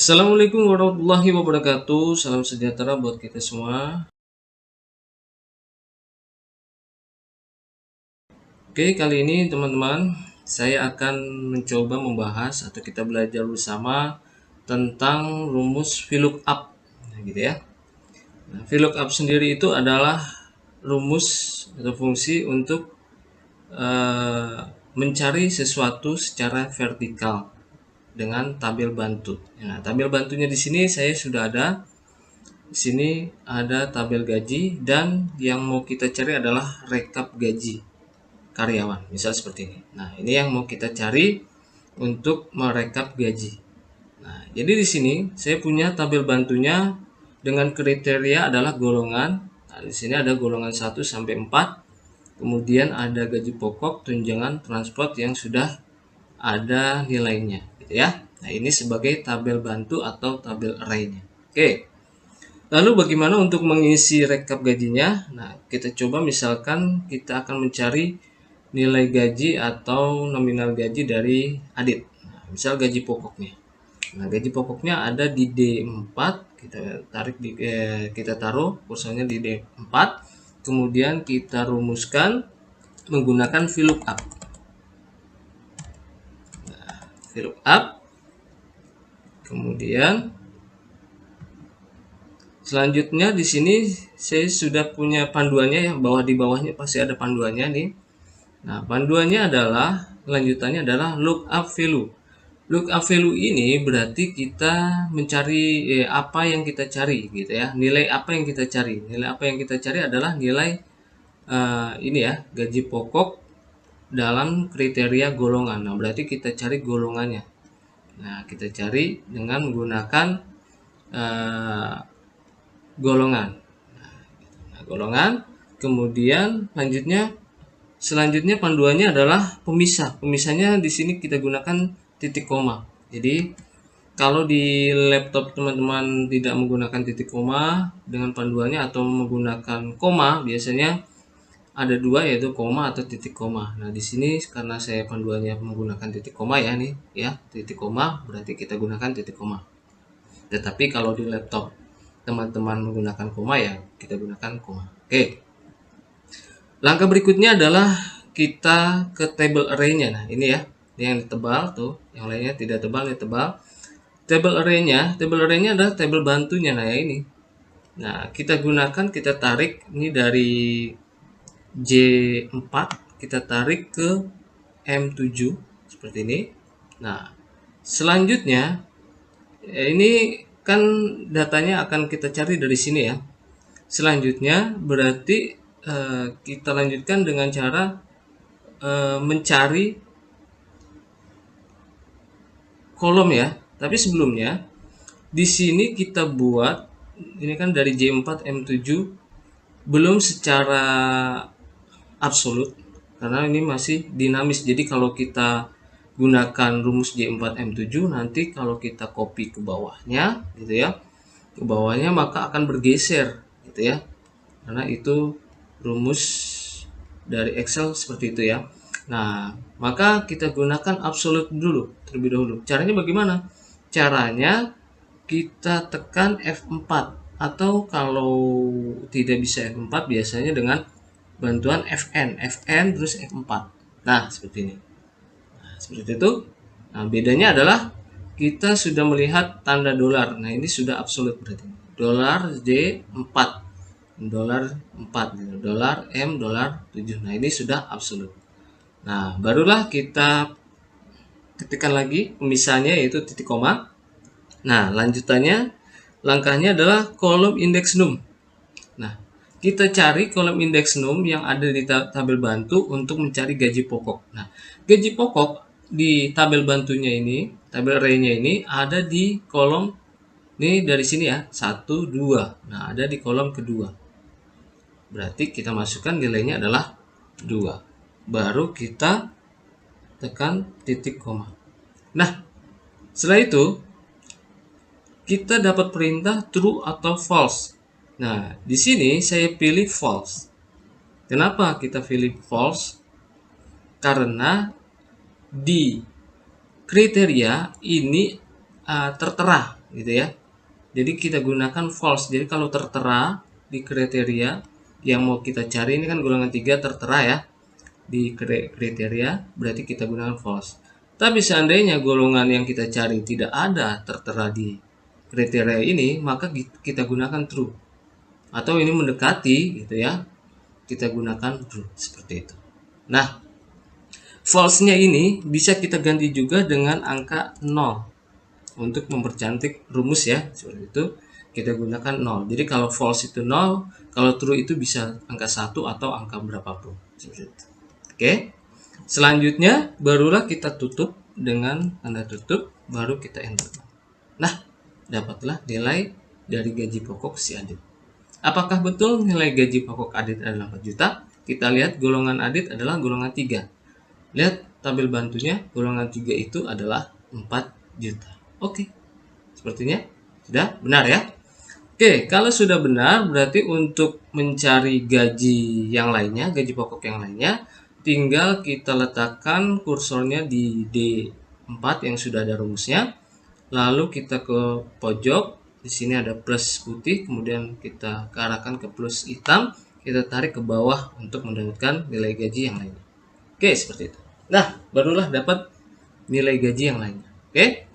Assalamualaikum warahmatullahi wabarakatuh. Salam sejahtera buat kita semua. Oke, kali ini teman-teman, saya akan mencoba membahas atau kita belajar bersama tentang rumus VLOOKUP. Nah, gitu ya. Nah, VLOOKUP sendiri itu adalah rumus atau fungsi untuk mencari sesuatu secara vertikal dengan tabel bantu. Nah, tabel bantunya di sini saya sudah ada. Di sini ada tabel gaji dan yang mau kita cari adalah rekap gaji karyawan, misal seperti ini. Nah, ini yang mau kita cari untuk merekap gaji. Nah, jadi di sini saya punya tabel bantunya dengan kriteria adalah golongan. Nah, di sini ada golongan 1 sampai 4. Kemudian ada gaji pokok, tunjangan, transport yang sudah ada nilainya, gitu ya. Nah, ini sebagai tabel bantu atau tabel array-nya. Oke. Lalu bagaimana untuk mengisi rekap gajinya? Nah, kita coba misalkan kita akan mencari nilai gaji atau nominal gaji dari Adit. Nah, misal gaji pokoknya. Nah, gaji pokoknya ada di D4, kita taruh kursornya di D4. Kemudian kita rumuskan menggunakan VLOOKUP. Nah, VLOOKUP. Kemudian selanjutnya di sini saya sudah punya panduannya ya, di bawahnya pasti ada panduannya nih. Nah, panduannya adalah lanjutannya adalah lookup value. Lookup value ini berarti kita mencari apa yang kita cari gitu ya. Nilai apa yang kita cari? Nilai apa yang kita cari adalah nilai ini ya, gaji pokok dalam kriteria golongan. Nah, berarti kita cari golongannya. Nah, kita cari dengan menggunakan golongan. Nah, golongan. Kemudian selanjutnya panduannya adalah pemisah. Pemisahnya di sini kita gunakan titik koma. Jadi kalau di laptop teman-teman tidak menggunakan titik koma dengan panduannya atau menggunakan koma, biasanya ada dua, yaitu koma atau titik koma. Nah, di sini karena saya panduannya menggunakan titik koma ya nih, ya, titik koma berarti kita gunakan titik koma. Tetapi kalau di laptop teman-teman menggunakan koma ya kita gunakan koma. Oke. Langkah berikutnya adalah kita ke table array-nya. Nah, ini ya. Ini yang tebal tuh, yang lainnya tidak tebal, ini tebal. Table array-nya adalah table bantunya. Nah, ya ini. Nah, kita gunakan, kita tarik ini dari J4, kita tarik ke M7 seperti ini. Nah, selanjutnya ini kan datanya akan kita cari dari sini ya. Selanjutnya berarti kita lanjutkan dengan cara mencari kolom ya. Tapi sebelumnya di sini kita buat ini kan dari J4 M7 belum secara absolut karena ini masih dinamis. Jadi kalau kita gunakan rumus J4 M7 nanti kalau kita copy ke bawahnya gitu ya. Ke bawahnya maka akan bergeser gitu ya. Karena itu rumus dari Excel seperti itu ya. Nah, maka kita gunakan absolute dulu terlebih dahulu. Caranya bagaimana? Caranya kita tekan F4 atau kalau tidak bisa F4 biasanya dengan bantuan Fn terus F4. Nah, seperti ini. Nah, seperti itu. Nah, bedanya adalah kita sudah melihat tanda dolar. Nah, ini sudah absolut berarti. Dolar J4. Dolar 4, dolar M, dolar 7. Nah, ini sudah absolut. Nah, barulah kita ketikkan lagi pemisahnya yaitu titik koma. Nah, lanjutannya langkahnya adalah kolom indeks num. Nah, kita cari kolom indeks num yang ada di tabel bantu untuk mencari gaji pokok. Nah, gaji pokok di tabel bantunya ini, tabel array-nya ini ada di kolom ini dari sini ya, 1, 2. Nah, ada di kolom kedua. Berarti kita masukkan nilainya adalah 2. Baru kita tekan titik koma. Nah, setelah itu kita dapat perintah true atau false. Nah, di sini saya pilih false. Kenapa kita pilih false? Karena di kriteria ini tertera gitu ya. Jadi kita gunakan false. Jadi kalau tertera di kriteria yang mau kita cari, ini kan golongan 3 tertera ya di kriteria, berarti kita gunakan false. Tapi seandainya golongan yang kita cari tidak ada tertera di kriteria ini, maka kita gunakan true. Atau ini mendekati gitu ya, kita gunakan true seperti itu. Nah, false-nya ini bisa kita ganti juga dengan angka 0 untuk mempercantik rumus ya. Seperti itu kita gunakan 0. Jadi kalau false itu 0, kalau true itu bisa angka 1 atau angka berapapun. Seperti itu. Oke. Selanjutnya barulah kita tutup dengan tanda tutup, baru kita enter. Nah, dapatlah nilai dari gaji pokok si Adit. Apakah betul nilai gaji pokok Adit adalah 4 juta? Kita lihat golongan Adit adalah golongan 3. Lihat tabel bantunya, golongan 3 itu adalah 4 juta. Oke, sepertinya sudah benar ya. Oke, kalau sudah benar berarti untuk mencari gaji yang lainnya, gaji pokok yang lainnya, tinggal kita letakkan kursornya di D4 yang sudah ada rumusnya. Lalu kita ke pojok, di sini ada plus putih, kemudian kita arahkan ke plus hitam, kita tarik ke bawah untuk mendapatkan nilai gaji yang lainnya. Oke, seperti itu. Nah, barulah dapat nilai gaji yang lainnya. Oke.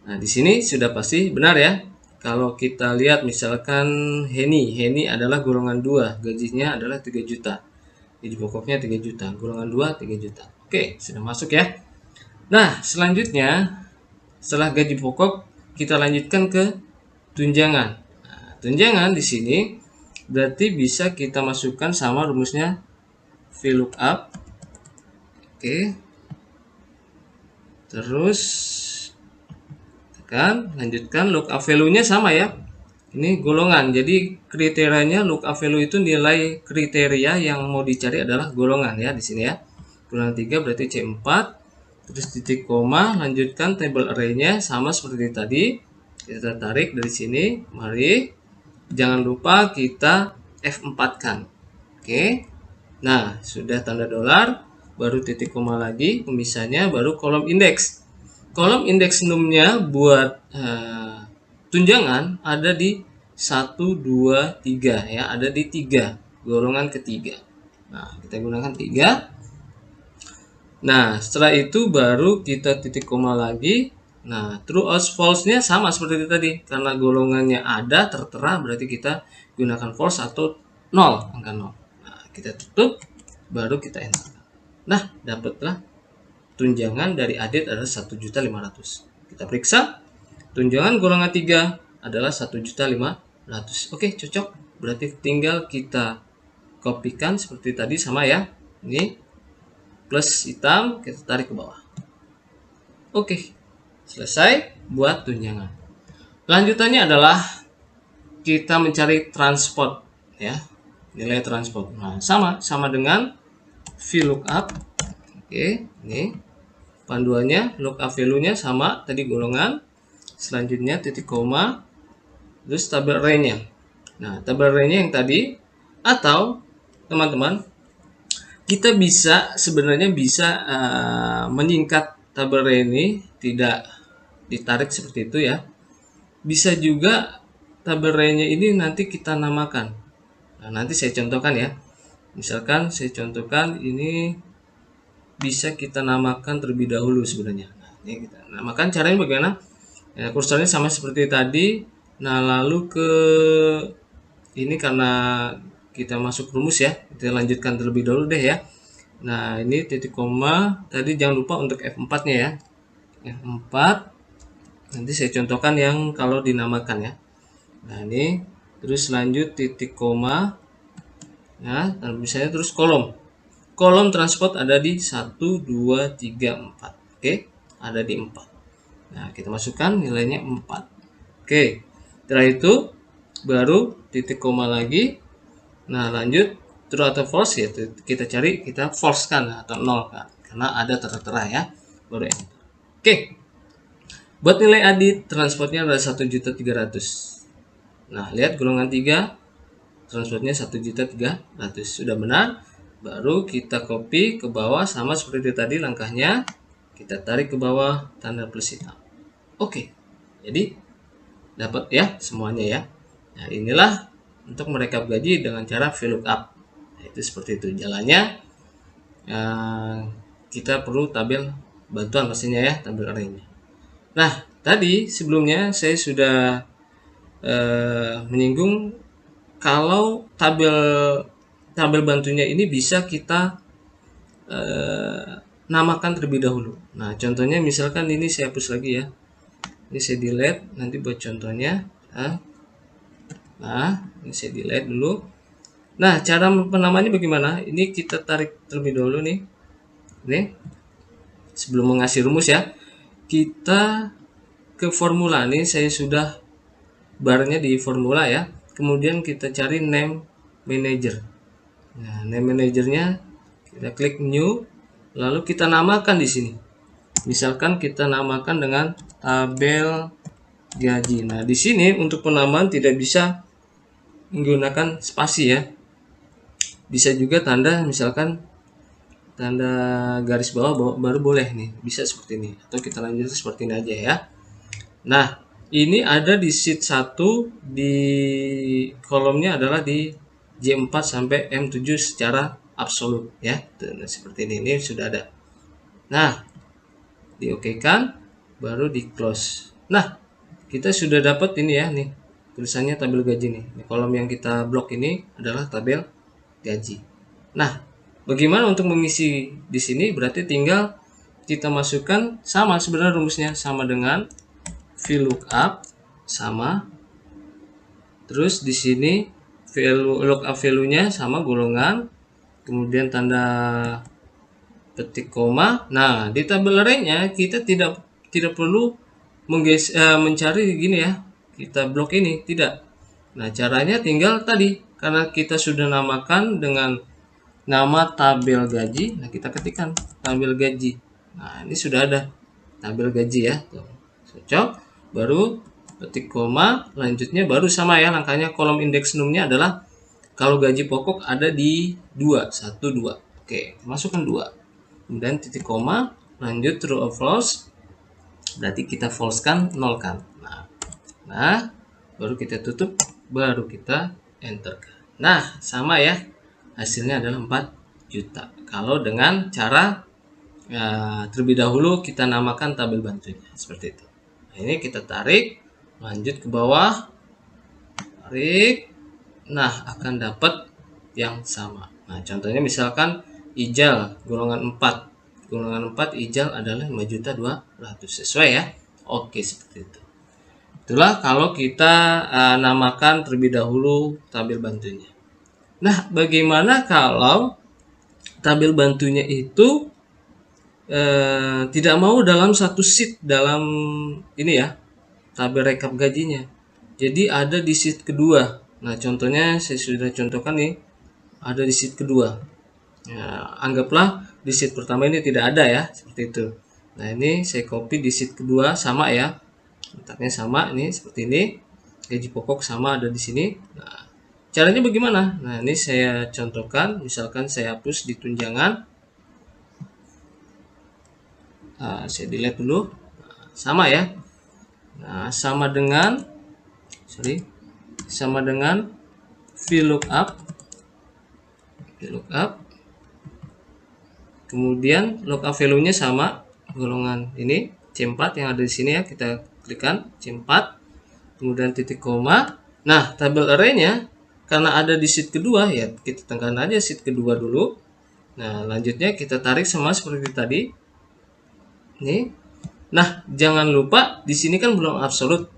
Nah, di sini sudah pasti benar ya. Kalau kita lihat misalkan Heni adalah golongan 2, gajinya adalah 3 juta. Gaji pokoknya 3 juta, golongan 2 3 juta. Oke, sudah masuk ya. Nah, selanjutnya setelah gaji pokok kita lanjutkan ke tunjangan. Nah, tunjangan di sini berarti bisa kita masukkan sama rumusnya VLOOKUP. Oke. Terus lanjutkan lookup value-nya sama ya. Ini golongan. Jadi kriterianya lookup value itu nilai kriteria yang mau dicari adalah golongan ya di sini ya. Golongan 3 berarti C4. Terus titik koma, lanjutkan table array-nya sama seperti tadi. Kita tarik dari sini. Mari. Jangan lupa kita F4-kan. Oke. Nah, sudah tanda dolar, baru titik koma lagi pemisahnya, baru kolom indeks. Kolom indeks num-nya buat tunjangan ada di 1, 2, 3 ya, ada di 3, golongan ketiga. Nah, kita gunakan 3. Nah, setelah itu baru kita titik koma lagi. Nah, true or false-nya sama seperti tadi. Karena golongannya ada tertera, berarti kita gunakan false atau 0, angka 0. Nah, kita tutup, baru kita enter. Nah, dapatlah tunjangan dari Adit adalah 1.500.000. Kita periksa. Tunjangan golongan 3 adalah 1.500.000. Oke, cocok. Berarti tinggal kita kopikan seperti tadi sama ya. Ini plus hitam, kita tarik ke bawah. Oke. Selesai buat tunjangan. Lanjutannya adalah kita mencari transport ya. Nilai transport. Nah, sama dengan VLOOKUP. Oke, ini panduannya, lookup value-nya sama tadi golongan. Selanjutnya titik koma, terus tabel array-nya. Nah, tabel array-nya yang tadi, atau teman-teman kita bisa sebenarnya bisa menyingkat tabel array ini, tidak ditarik seperti itu ya. Bisa juga tabel array-nya ini nanti kita namakan. Nah, nanti saya contohkan ya. Misalkan saya contohkan ini bisa kita namakan terlebih dahulu sebenarnya. Nah, ini kita namakan, caranya bagaimana? Ya, kursornya sama seperti tadi. Nah, lalu ke ini karena kita masuk rumus ya, kita lanjutkan terlebih dahulu deh ya. Nah, ini titik koma, tadi jangan lupa untuk F4-nya ya. F4. Nanti saya contohkan yang kalau dinamakan ya. Nah, ini terus lanjut titik koma. Nah, misalnya terus kolom. Kolom transport ada di 1, 2, 3, 4. Oke, ada di 4. Nah, kita masukkan nilainya 4. Oke, setelah itu baru titik koma lagi. Nah, lanjut true atau false ya, kita cari, kita false kan atau 0 kan, karena ada tertera ya, baru enter. Oke, buat nilai Adit transportnya adalah 1.300.000. Nah, lihat golongan 3 transportnya 1.300.000. Sudah benar. Baru kita copy ke bawah sama seperti tadi langkahnya. Kita tarik ke bawah tanda plus hitam. Oke, jadi dapat ya semuanya ya. Nah, inilah untuk merekap gaji dengan cara VLOOKUP. Nah, itu seperti itu jalannya. Kita perlu tabel bantuan pastinya ya, tabel arraynya. Nah, tadi sebelumnya saya sudah menyinggung kalau tabel bantunya ini bisa kita namakan terlebih dahulu. Nah, contohnya misalkan ini saya hapus lagi ya. Ini saya delete nanti buat contohnya. Nah, ini saya delete dulu. Nah, cara penamaannya bagaimana? Ini kita tarik terlebih dahulu nih. Ini sebelum mengasih rumus ya. Kita ke formula nih, saya sudah barnya di formula ya. Kemudian kita cari name manager. Nah, name manajernya kita klik new, lalu kita namakan di sini. Misalkan kita namakan dengan tabel gaji. Nah, di sini untuk penamaan tidak bisa menggunakan spasi ya. Bisa juga tanda, misalkan tanda garis bawah baru boleh nih, bisa seperti ini. Atau kita lanjut seperti ini aja ya. Nah, ini ada di sheet 1, di kolomnya adalah di J4 sampai M7 secara absolut ya. Nah, seperti ini sudah ada. Nah, diokekan, baru di close. Nah, kita sudah dapat ini ya nih, tulisannya tabel gaji nih. Kolom yang kita blok ini adalah tabel gaji. Nah, bagaimana untuk mengisi di sini? Berarti tinggal kita masukkan, sama sebenarnya rumusnya, sama dengan VLOOKUP sama, terus di sini lookup value-nya sama golongan, kemudian tanda petik koma. Nah, di tabel array-nya kita tidak perlu mencari gini ya, kita blok ini tidak. Nah, caranya tinggal tadi, karena kita sudah namakan dengan nama tabel gaji. Nah, kita ketikkan tabel gaji. Nah, ini sudah ada tabel gaji ya. Tuh, cocok. Baru ketik koma, lanjutnya baru sama ya langkahnya. Kolom indeks numnya adalah kalau gaji pokok ada di 2, 1, 2. Oke, masukkan 2. Kemudian titik koma, lanjut true or false. Berarti kita false kan, nol kan. Nah, baru kita tutup, baru kita enter. Nah, sama ya. Hasilnya adalah 4 juta. Kalau dengan cara terlebih dahulu kita namakan tabel bantunya seperti itu. Nah, ini kita tarik, lanjut ke bawah, tarik. Nah, akan dapat yang sama. Nah, contohnya misalkan ijal golongan 4. Golongan 4 ijal adalah 5.200.000 sesuai ya. Oke, seperti itu. Itulah kalau kita namakan terlebih dahulu tabel bantunya. Nah, bagaimana kalau tabel bantunya itu tidak mau dalam satu sheet dalam ini ya, tabel rekap gajinya. Jadi ada di sheet kedua. Nah, contohnya saya sudah contohkan nih, ada di sheet kedua. Ya, anggaplah di sheet pertama ini tidak ada ya, seperti itu. Nah, ini saya copy di sheet kedua, sama ya. Letaknya sama, ini seperti ini. Gaji pokok sama ada di sini. Nah, caranya bagaimana? Nah, ini saya contohkan, misalkan saya hapus di tunjangan. Saya delete dulu. Sama ya. Nah, sama dengan VLOOKUP. Kemudian lookup value-nya sama, golongan ini C4 yang ada di sini ya, kita klikkan C4, kemudian titik koma. Nah, tabel array-nya karena ada di sheet kedua ya, kita tekan aja sheet kedua dulu. Nah, lanjutnya kita tarik sama seperti tadi. Nih. Nah, jangan lupa di sini kan belum absolut.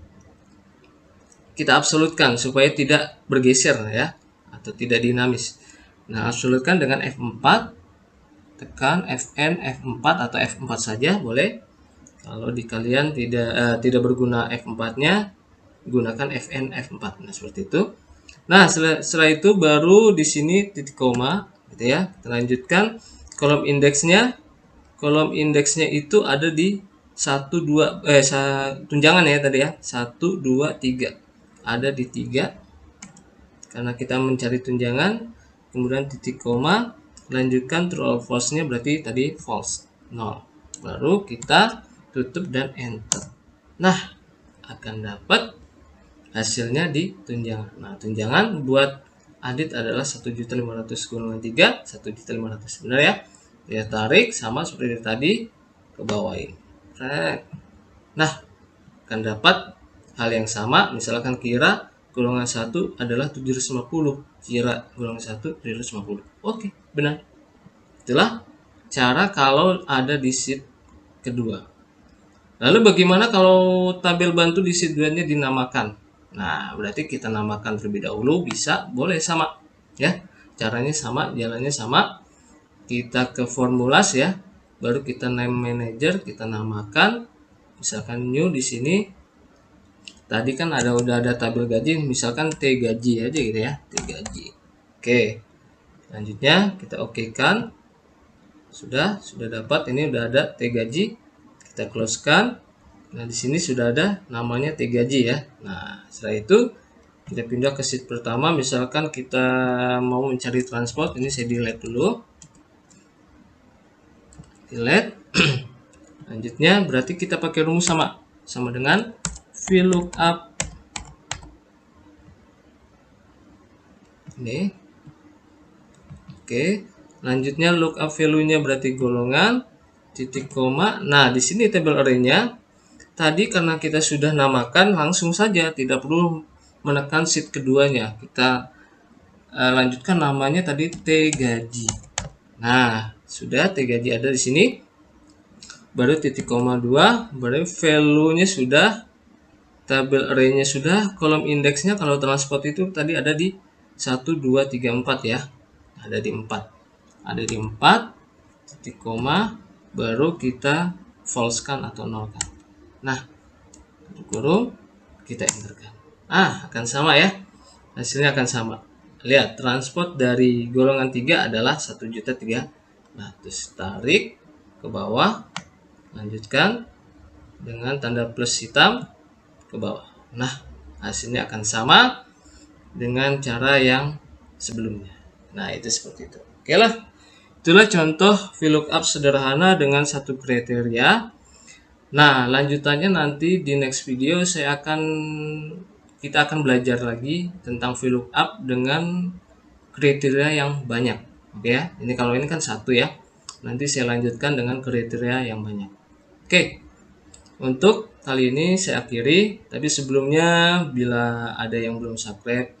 Kita absolutkan supaya tidak bergeser ya, atau tidak dinamis. Nah, absolutkan dengan F4. Tekan Fn, F4 atau F4 saja boleh. Kalau di kalian tidak berguna F4-nya, gunakan Fn, F4. Nah, seperti itu. Nah, setelah itu baru di sini titik koma gitu ya. Kita lanjutkan kolom indeksnya. Kolom indeksnya itu ada di 1 2 tunjangan ya tadi ya. 1 2 3. Ada di 3. Karena kita mencari tunjangan, kemudian titik koma, lanjutkan true or false-nya berarti tadi false, 0. Baru kita tutup dan enter. Nah, akan dapat hasilnya di tunjangan. Nah, tunjangan buat Adit adalah 1.500.000 golongan 3, 1.500.000. Benar ya? Dia tarik sama seperti tadi, ke bawain. Nah, akan dapat hal yang sama. Misalkan kira golongan 1 adalah 750. Kira golongan 1 750. Oke, benar. Itulah cara kalau ada di sheet kedua. Lalu bagaimana kalau tabel bantu di sheet 2-nya dinamakan? Nah, berarti kita namakan terlebih dahulu, bisa, boleh sama. Ya, caranya sama, jalannya sama. Kita ke formulas ya, baru kita name manager, kita namakan. Misalkan new di sini. Tadi kan udah ada tabel gaji, misalkan T gaji aja gitu ya, T gaji. Oke. Selanjutnya kita okekan. Sudah dapat, ini udah ada T gaji. Kita closekan. Nah, di sini sudah ada namanya T gaji ya. Nah, setelah itu kita pindah ke sheet pertama. Misalkan kita mau mencari transport, ini saya delete dulu. Delete. Lanjutnya berarti kita pakai rumus sama dengan VLOOKUP ini. Oke, lanjutnya lookup value-nya berarti golongan, titik koma. Nah, di sini table array-nya tadi karena kita sudah namakan, langsung saja, tidak perlu menekan sheet keduanya. Kita lanjutkan namanya tadi T gaji. Nah, sudah T gaji ada di sini. Baru titik koma 2, baru value-nya sudah, tabel array-nya sudah, kolom indeksnya kalau transport itu tadi ada di 1 2 3 4 ya. Ada di 4. Ada di 4 titik koma, baru kita false-kan atau nolkan. Nah, kurung, kita enterkan. Akan sama ya. Hasilnya akan sama. Lihat, transport dari golongan 3 adalah 1.300.000. Tarik ke bawah, lanjutkan dengan tanda plus hitam ke bawah. Nah, hasilnya akan sama dengan cara yang sebelumnya. Nah, itu seperti itu. Oke lah. Itulah contoh VLOOKUP sederhana dengan satu kriteria. Nah, lanjutannya nanti di next video kita akan belajar lagi tentang VLOOKUP dengan kriteria yang banyak. Oke ya. Ini kalau ini kan satu ya. Nanti saya lanjutkan dengan kriteria yang banyak. Oke. Untuk kali ini saya akhiri, tapi sebelumnya bila ada yang belum subscribe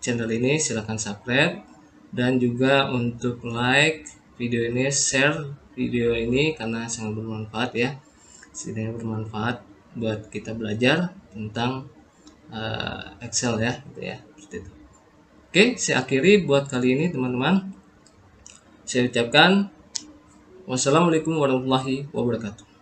channel ini, silahkan subscribe. Dan juga untuk like video ini, share video ini karena sangat bermanfaat ya. Setidaknya bermanfaat buat kita belajar tentang Excel ya, gitu ya. Seperti itu. Oke, saya akhiri buat kali ini teman-teman. Saya ucapkan wassalamualaikum warahmatullahi wabarakatuh.